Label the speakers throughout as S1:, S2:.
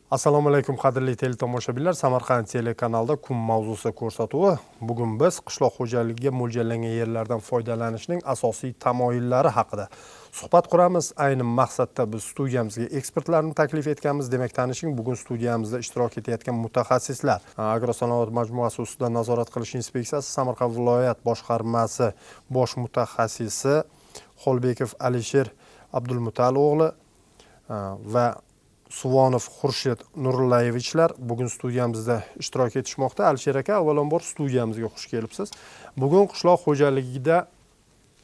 S1: Assalomu alaykum qadrli teletomoshabinlar. Samarqand telekanalida kun mavzusi ko'rsatuvi. Bugun biz qishloq xo'jaligiga mo'ljallangan yerlardan foydalanishning asosiy tamoyillari haqida suhbat quramiz. Ayni maqsadda biz studiyamizga ekspertlarni taklif etganmiz. Demak, tanishing, bugun studiyamizda ishtirok etayotgan mutaxassislar: Agrosanoat majmuasi ustida nazorat qilish inspeksiyasi Samarqand viloyat boshqarmasi bosh mutaxassisi Xolbekov Alisher Abdulmutalov va Suvonov Xurshid Nurullayevichlar bugun studiyamizda ishtirok etishmoqda. Alisher aka, avvalambor studiyamizga xush kelibsiz. Bugun qishloq xo'jaligida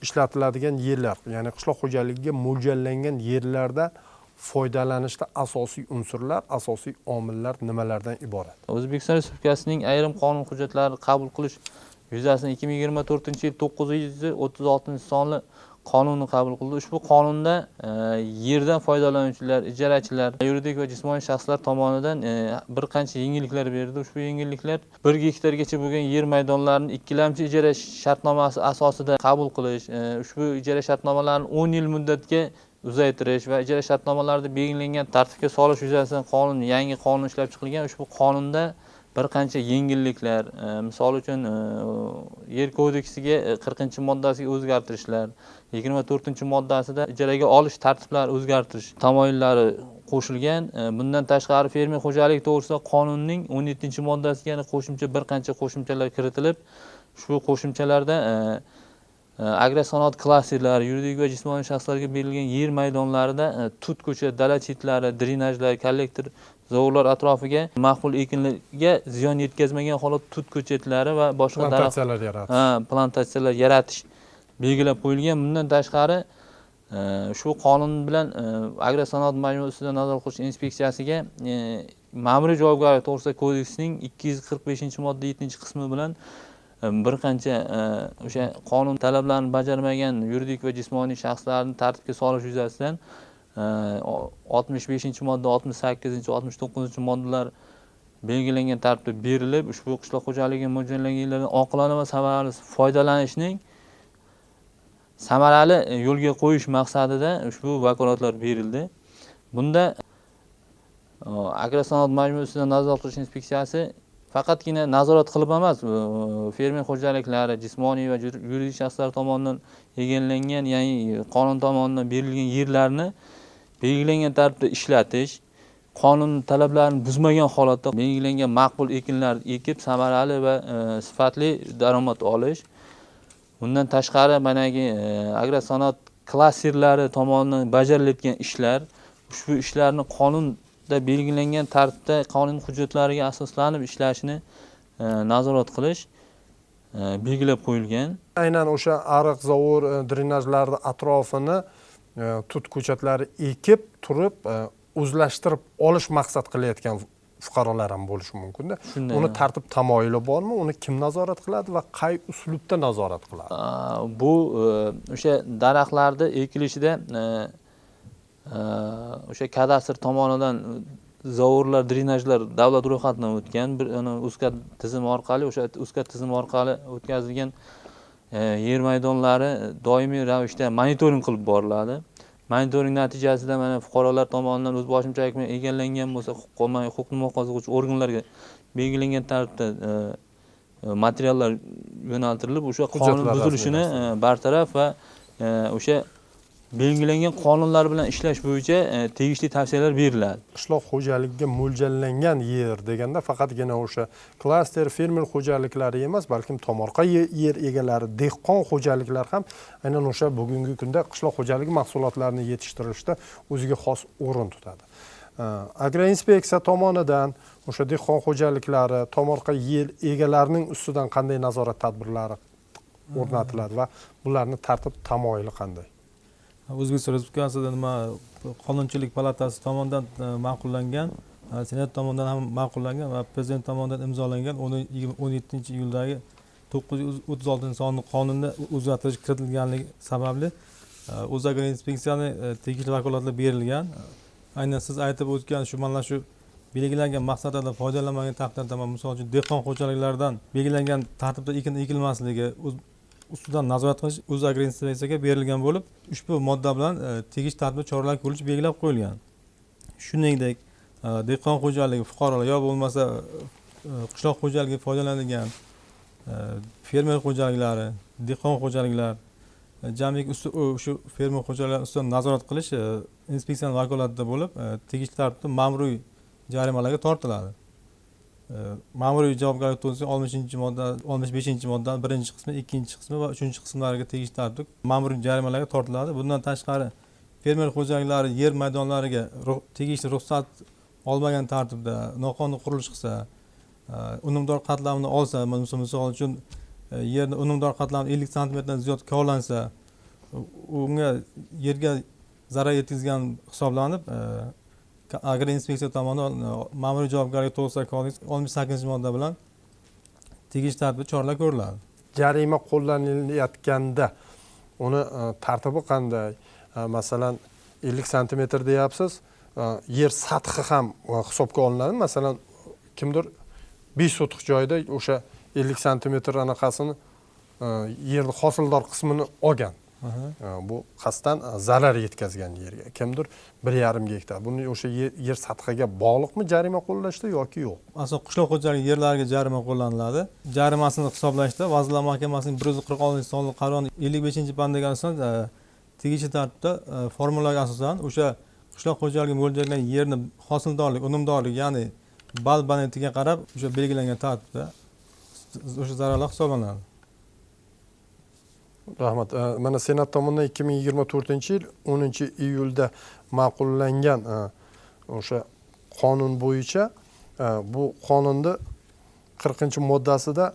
S1: ishlatiladigan yerlar, ya'ni qishloq xo'jaligiga mo'ljallangan yerlarda foydalanishda asosiy unsurlar, asosiy omillar nimalardan iborat?
S2: O'zbekiston Respublikasining ayrim qonun hujjatlarini qabul qilish yuzasidan 2024-yil 936-sonli qonunni qabul qildi. Ushbu qonunda yerdan foydalanuvchilar, ijarachilar, yuridik va jismoniy shaxslar tomonidan bir qancha yengilliklar berdi. Ushbu yengilliklar 1 gektargacha bo'lgan yer maydonlarini ikkilamchi ijara shartnomasi asosida qabul qilish, ushbu ijara shartnomalarini 10 yil muddatga uzaytirish va ijara shartnomalarida belgilangan tartibga solish yuzasidan yangi qonun ishlab chiqilgan. Ushbu qonunda bir qancha yengilliklar, misol uchun yer kodeksiga 40-moddasiga o'zgartirishlar, 24-moddasida ijaraga olish tartiblari o'zgartirish tamoyillari qo'shilgan. Bundan tashqari fermer xo'jaligi to'g'risida qonunning 17-moddasiga yana qo'shimcha bir qancha qo'shimchalar kiritilib, ushbu qo'shimchalarda agrosanoat klasterlari, yuridik va jismoniy shaxslarga berilgan yer maydonlarida tut ko'cha, dala chetlari, drenajlar, kollektor zovurlar atrofiga maqbul ekinlarga ziyon yetkazmagan holat tut ko'chatlari va boshqa plantatsiyalar yaratish belgilab qo'yilgan. Bundan tashqari shu qonun bilan agrosanoat majmuasi ustidan nazorat qilish inspeksiyasiga ma'muriy javobgarlik to'g'risida kodeksining 245-modda 7-qismi bilan bir qancha o'sha qonun talablarini bajarmagan yuridik va jismoniy shaxslarni tartibga solish yuzasidan 65-modda, 68, 69-moddalar belgilangan tartibda berilib, ushbu qishloq xo'jaligiga mo'ljallangan yerlardan oqilona va samarali foydalanishning samarali yo'lga qo'yish maqsadida ushbu vakolatlar berildi. Bunda agrosanoat majmuasi ustidan nazorat qilish inspeksiyasi faqatgina nazorat qilib emas, fermer xo'jaliklari, jismoniy va yuridik shaxslar tomonidan egallangan, ya'ni qonun tomonidan berilgan yerlarni belgilangan tartibda ishlatish, qonun talablarini buzmagan holatda belgilangan maqbul ekinlar ekib, samarali va sifatli daromad olish. Bundan tashqari managi agrosanoat klasterlari tomonidan bajarilayotgan ishlar, ushbu ishlarni qonunda belgilangan tartibda qonun hujjatlariga asoslanib ishlashini nazorat qilish belgilab qo'yilgan.
S1: Aynan o'sha ariq, zovur, drenajlar atrofini tut ko'chatlari ekib turib o'zlashtirib olish maqsad qilayotgan fuqarolar ham bo'lishi mumkin-da. Uni tartib tamoyili bormi? Uni kim nazorat qiladi va qay uslubda nazorat qiladi?
S2: Bu o'sha daraxtlarda ekilishida o'sha kadastr tomonidan zovurlar, drenajlar davlat ro'yxatidan o'tgan, bir UZCAD tizimi orqali, o'sha UZCAD tizimi orqali o'tkazilgan yer maydonlari doimiy ravishda monitoring qilib boriladi. Monitoring natijasida mana fuqarolar tomonidan o'zboshimchalik bilan egallangan bo'lsa, huquqni muhofaza qiluvchi organlarga belgilangan tartibda materiallar yo'naltirilib, o'sha qonun buzilishini bartaraf va o'sha belgilangan qonunlar bilan ishlash bo'yicha tegishli tavsiyalar beriladi.
S1: Qishloq xo'jaligiga mo'ljallangan yer deganda faqatgina o'sha klaster fermer xo'jaliklari emas, balkim tomorqa yer egalari, dehqon xo'jaliklar ham aynan o'sha bugungi kunda qishloq xo'jaligi mahsulotlarini yetishtirishda o'ziga xos o'rin tutadi. Agroinspeksiya tomonidan o'sha dehqon xo'jaliklari, tomorqa yer egalarining ustidan qanday nazorat tadbirlari o'rnatiladi va bularning tartib tamoyili qanday?
S3: O'zbekiston Respublikasida Qonunchilik palatasi tomonidan ma'qullangan, Senat tomonidan ham ma'qullangan va Prezident tomonidan imzolangan 17-iyuldagi 936-sonli qonunda o'zgartirish kiritilganligi sababli O'zagroinspeksiyani tegishli vakolatlar berilgan. Aynan siz aytib o'tgan mana shu belgilangan maqsadlarda foydalanmagan taqdirda, misol uchun dehqon xo'jaliklaridan belgilangan tartibda ekin ekilmasligi ustidan nazorat qilish O'zagroinspeksiyaga berilgan bo'lib, ushbu modda bilan tegishli tartibda choralar ko'rish belgilab qo'yilgan. Shuningdek, dehqon xo'jaligi fuqarolar yo bo'lmasa qishloq xo'jaligiga foydalanadigan fermer xo'jaliklari, dehqon xo'jaliklar jamiki shu fermer xo'jaliklar ustidan nazorat qilish inspeksiyaning vakolatida bo'lib, tegishli tartibda ma'muriy jarimalarga tortiladi. Ma'muriy javobgarlik to'g'risida 60-modda, 65-modda 1-qismi, 2-qismi va 3-qismlariga tegishli tartibda ma'muriy jarimalarga tortiladi. Bundan tashqari fermer xo'jaliklari yer maydonlariga tegishli ruxsat olmagan tartibda noqonuniy qurilish qilsa, unumdor qatlamini olsa, misol uchun yerni unumdor qatlami 50 santimetrdan ziyod kovlansa, unga yerga zarar yetkazgan hisoblanib, agroinspeksiya tomonidan ma'muriy javobgarlik to'g'risidagi kodeks 68-modda bilan tegishli tartibda choralar ko'riladi.
S1: Jarima qo'llanilayotganda uni tartibi qanday? Masalan, 50 santimetr deyapsiz, yer sathi ham hisobga olinadi. Masalan, kimdir 5 sotix joyda o'sha 50 santimetr anaqasini yerni hosildor qismini olgan. Bu qasddan zarar yetkazgan yerga. Kimdir 1,5 gektar. Buni o'sha yer sathiga bog'liqmi jarima qo'llashda yoki yo'q?
S3: Asosan qishloq xo'jaligi yerlariga jarima qo'llaniladi. Jarimasini hisoblashda Vazirlar Mahkamasining 146-sonli qarori 55-bandiga asosan tegishli tartibda formulaga asosan o'sha qishloq xo'jaligi mo'ljallangan yerni hosildorlik, unumdorlik, ya'ni bal balandligiga qarab o'sha belgilangan tartibda o'sha zararlar hisoblanadi.
S1: Rahmat. Mana Senat tomonidan 2024-yil 10-iyulda ma'qullangan o'sha qonun bo'yicha bu qonunda 40-moddasida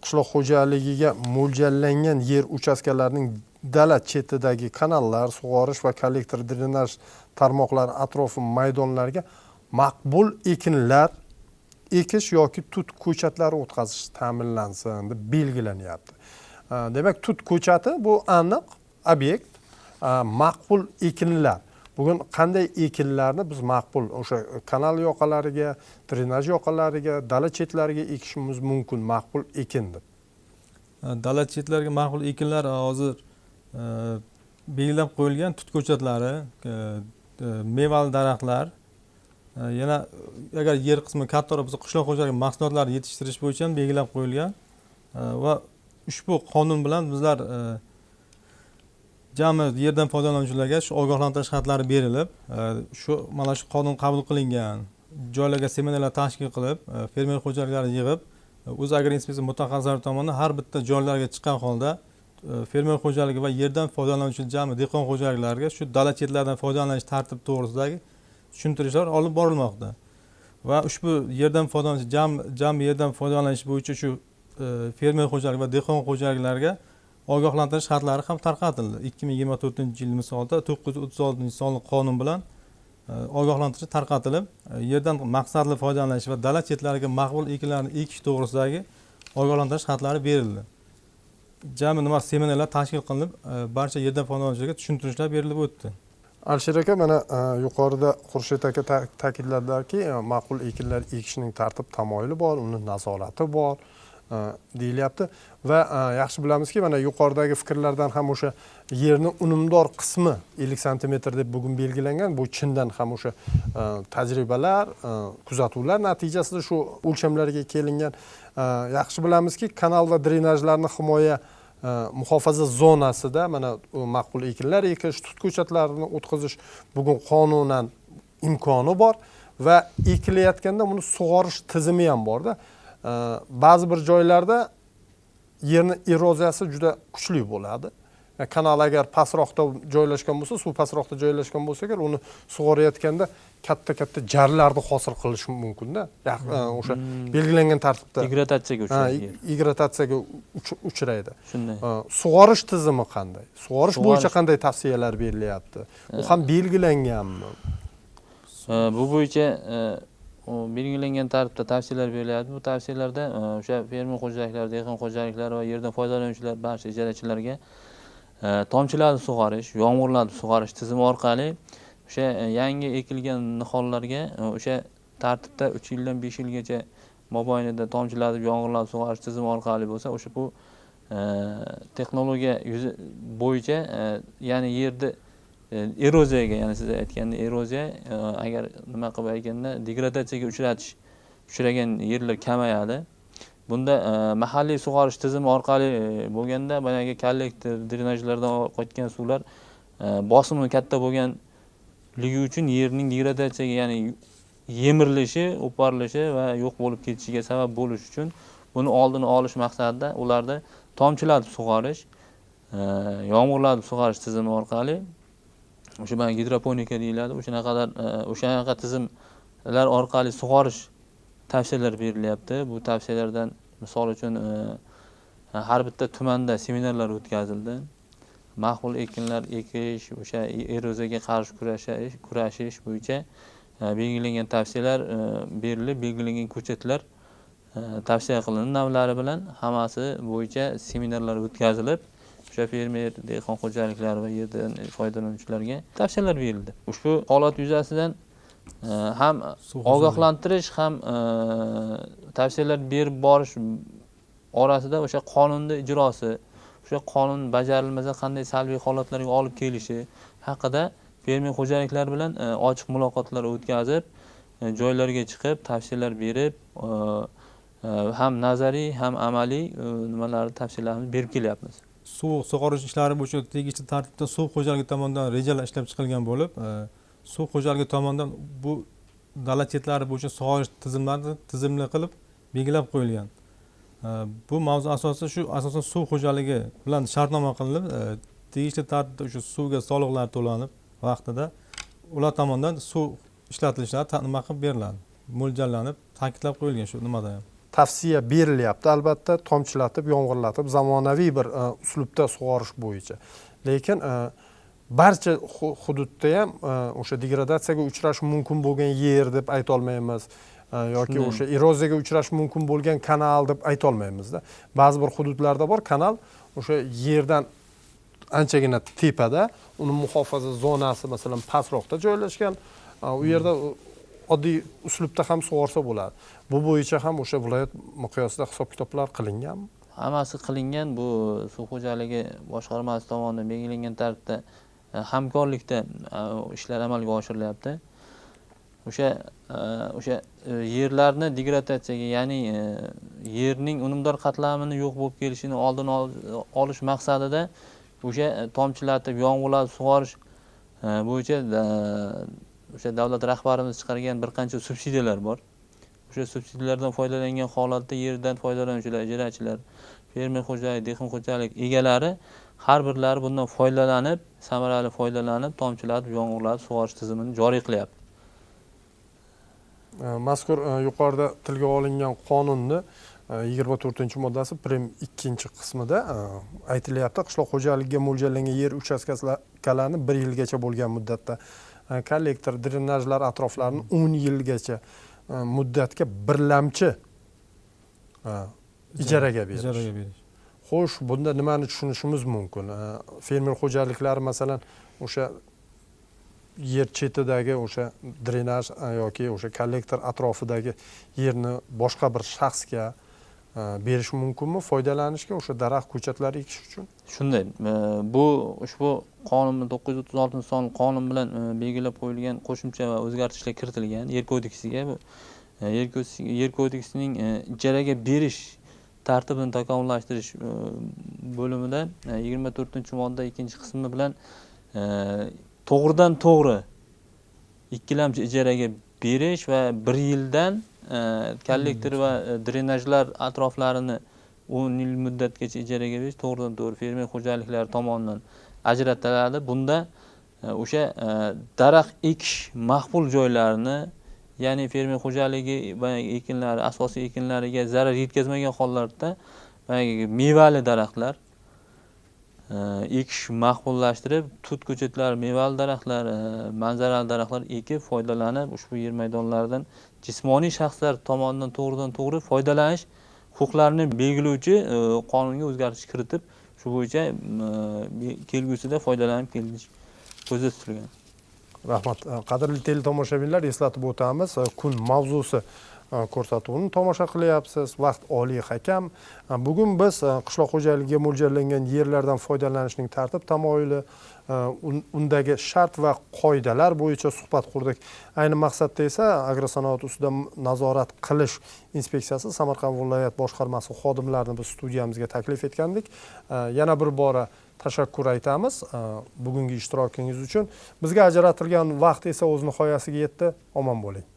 S1: qishloq xo'jaligiga mo'ljallangan yer uchastkalarining dala chetidagi kanallar, sug'orish va kollektor drenaj tarmoqlari atrofi maydonlarga maqbul ekinlar ekish yoki tut ko'chatlari o'tkazish ta'minlansin deb belgilanyapti. Demak, tut ko'chati bu aniq obyekt, maqbul ekinlar. Bugun qanday ekinlarni biz maqbul o'sha kanal yoqalariga, drenaj yoqalariga, dala chetlariga ekishimiz mumkin, maqbul ekin deb.
S3: Dala chetlariga maqbul ekinlar hozir belgilab qo'yilgan tut ko'chatlari, mevali daraxtlar, yana agar yer qismi kattaroq bo'lsa qishloq xo'jaligi mahsulotlarini yetishtirish bo'yicha ham belgilab qo'yilgan va ushbu qonun bilan bizlar jami yerdan foydalanuvchilarga shu ogohlantirish xatlari berilib, mana shu qonun qabul qilingan joylarga seminarlar tashkil qilib, fermer xo'jaliklarini yig'ib, o'z agroinspeksiya mutaxassislari tomonidan har bitta joylarga chiqqan holda fermer xo'jaligi va yerdan foydalanuvchi jami dehqon xo'jaliklariga shu dala chetlaridan foydalanish tartibi to'g'risidagi tushuntirishlar olib borilmoqda. Va ushbu yerdan foydalanish jami yerdan foydalanish bo'yicha shu fermer xo'jaligi va dehqon xo'jaliklariga ogohlantirish xatlari ham tarqatildi. 2024-yil misolda 936-sonli qonun bilan ogohlantirish tarqatilib, yerdan maqsadli foydalanish va dala chetlariga maqbul ekinlarni ekish to'g'risidagi ogohlantirish xatlari berildi. Jami nima seminarlar tashkil qilinib, barcha yerdan foydalanuvchilarga tushuntirishlar berilib o'tdi.
S1: Alisher aka, mana yuqorida Xurshid aka ta'kidladilarki, ma'qul ekinlar ekishning tartib tamoyili bor, uni nazorati bor deyilyapti va yaxshi bilamizki, mana yuqoridagi fikrlardan ham o'sha yerni unumdor qismi 50 santimetr deb bugun belgilangan. Bu chindan ham o'sha tajribalar, kuzatuvlar natijasida shu o'lchamlarga kelingan. Yaxshi bilamizki, kanal va drenajlarni himoya muhofaza zonasida mana ma'qul ekinlar ekish, tut ko'chatlarini o'tkazish bugun qonunan imkoni bor va ekilayotganda buni sug'orish tizimi ham borda. Ba'zi bir joylarda yerni eroziyasi juda kuchli bo'ladi. Kanal agar pastroqda joylashgan bo'lsa, suv pastroqda joylashgan bo'lsa, agar uni sug'orayotganda katta jarlarni hosil qilish mumkin-da. O'sha belgilangan tartibda
S2: degradatsiyaga uchraydi.
S1: Degradatsiyaga uchraydi.
S2: Shunday.
S1: Sug'orish tizimi qanday? Sug'orish bo'yicha qanday tavsiyalar berilyapti? U ham belgilanganmi?
S2: Bu bo'yicha belgilangan tartibda tavsiyalar berilyapti. Bu tavsiyalarda o'sha fermer xo'jaliklari, dehqon xo'jaliklari va yerdan foydalanuvchilar barcha ijarachilarga tomchilarni sug'orish, yomg'irlarni sug'orish tizimi orqali o'sha yangi ekilgan nihollarga o'sha tartibda 3 yildan 5 yilgacha mobaynida tomchilatib yomg'irlarni sug'orish tizimi orqali bo'lsa, o'sha bu texnologiya bo'yicha, ya'ni yerni eroziyaga, ya'ni siz aytganda eroziya agar nima qilib aytganda degradatsiyaga uchragan yerlar kamayadi. Bunda mahalliy sug'orish tizimi orqali bo'lganda boyagi kollektor, drenajlardan oqayotgan suvlar bosimi katta bo'lganligi uchun yerning degradatsiyaga, ya'ni yemirilishi, o'parilishi va yo'q bo'lib ketishiga sabab bo'lish uchun buni oldini olish maqsadida ularda tomchilatib sug'orish, yomg'irlatib sug'orish tizimi orqali o'sha gidroponika deyiladi. O'shanaqa tizimlar orqali sug'orish tavsiyalar berilyapti. Bu tavsiyalardan misol uchun har bitta tumanda seminarlar o'tkazildi. Maqbul ekinlar ekish, o'sha eroziyaga qarshi kurashish bo'yicha belgilangan tavsiyalar berilib, belgilangan ko'chatlar tavsiya qilindi navlari bilan hammasi bo'yicha seminarlar o'tkazilib, o'sha fermer, dehqon xo'jaliklari va yerdan foydalanuvchilarga tavsiyalar berildi. Ushbu holat yuzasidan ham ogohlantirish, ham tavsiyalar berib borish orasida o'sha qonunning ijrosi, o'sha qonun bajarilmasa qanday salbiy holatlarga olib kelishi haqida fermer xo'jaliklari bilan ochiq muloqotlar o'tkazib, joylarga chiqib, tavsiyalar berib, ham nazariy, ham amaliy tavsiyalarni berib kelyapmiz.
S3: Suv sug'orish ishlari bo'yicha tegishli tartibda suv xo'jaligi tomonidan rejalar ishlab chiqilgan bo'lib, suv xo'jaligi tomonidan bu dala chetlari bo'yicha sug'orish tizimlarini tizimli qilib belgilab qo'yilgan. Bu mavzu asosan suv xo'jaligi bilan shartnoma qilinib, tegishli tartibda o'sha suvga soliqlar to'lanib, vaqtida ular tomonidan suv ishlatilishlari nima qilib beriladi, mo'ljallanib, ta'kidlab qo'yilgan shu nimada ham.
S1: Tavsiya berilyapti albatta, tomchilatib, yomg'irlatib, zamonaviy bir uslubda sug'orish bo'yicha. Lekin barcha hududda ham o'sha degradatsiyaga uchrashi mumkin bo'lgan yer deb ayta olmaymiz yoki o'sha eroziyaga uchrashi mumkin bo'lgan kanal deb ayta olmaymizda. Ba'zi bir hududlarda bor kanal o'sha yerdan anchagina tepada, uni muhofaza zonasi masalan pastroqda joylashgan. U yerda oddiy uslubda ham sug'orsa bo'ladi. Bu bo'yicha ham o'sha viloyat miqyosida hisob-kitoblar qilinganmi?
S2: Hammasi qilingan. Bu suv xo'jaligi boshqarmasi tomonidan belgilangan tartibda hamkorlikda ishlar amalga oshirilyapti. O'sha yerlarni degradatsiyaga, ya'ni yerning unumdor qatlamini yo'q bo'lib kelishini oldini olish maqsadida o'sha tomchilatib, yomg'irlatib sug'orish bo'yicha o'sha davlat rahbarimiz chiqargan bir qancha subsidiyalar bor. O'sha subsidiyalardan foydalangan holatda yerdan foydalanuvchilar, ijarachilar, fermer xo'jalik, dehqon xo'jalik egalari har birlari bundan foydalanib, samarali foydalanib, tomchilatib, yomg'irlatib sug'orish tizimini joriy qilyapti.
S1: Mazkur yuqorida tilga olingan qonunni 24-moddasi prim 2-qismida aytilyapti, qishloq xo'jaligiga mo'ljallangan yer uchastkalarini 1 yilgacha bo'lgan muddatda kollektor, drenajlar atroflarini 10 yilgacha muddatga birlamchi ijaraga berish. Xo'sh, bunda nimani tushunishimiz mumkin? Fermer xo'jaliklari masalan o'sha yer chetidagi o'sha drenaj yoki o'sha kollektor atrofidagi yerni boshqa bir shaxsga berish mumkinmi foydalanishga, o'sha daraxt, ko'chatlar ekish uchun?
S2: Shunday. Bu ushbu qonun 936-sonli qonun bilan belgilab qo'yilgan qo'shimcha va o'zgartirishlar kiritilgan yer kodeksiga. Bu yer kodeksining ijaraga berish tartibini takomillashtirish bo'limida 24-modda 2-qismi bilan to'g'ridan to'g'ri ikkilamchi ijaraga berish va 1 yildan kollektor va drenajlar atroflarini 10 yil muddatgacha ijaraga berish to'g'ridan to'g'ri fermer xo'jaliklari tomonidan ajratiladi. Bunda o'sha daraxt ekish maqbul joylarini, ya'ni fermer xo'jaligi ekinlari, asosiy ekinlariga zarar yetkazmagan hollarda mevali daraxtlar ekish maqbullashtirib, tut ko'chatlar, mevali daraxtlar, manzarali daraxtlar ekib foydalanib, ushbu yer maydonlaridan jismoniy shaxslar tomonidan to'g'ridan to'g'ri foydalanish huquqlarini belgilovchi qonunga o'zgartirish kiritib, shu bo'yicha kelgusida foydalanib kelinish ko'zda tutilgan.
S1: Rahmat. Qadrli teletomoshabinlar, eslatib o'tamiz, kun mavzusi ko'rsatuvini tomosha qilyapsiz. Vaqt oliy hakam. Bugun biz qishloq xo'jaligiga mo'ljallangan yerlardan foydalanishning tartib tamoyili, undagi shart va qoidalar bo'yicha suhbat qurdik. Ayni maqsadda esa agrosanoat ustidan nazorat qilish inspeksiyasi Samarqand viloyat boshqarmasi xodimlarini biz studiyamizga taklif etgandik. Yana bir bora tashakkur aytamiz bugungi ishtirokingiz uchun. Bizga ajratilgan vaqt esa o'z nihoyasiga yetdi. Omon bo'ling.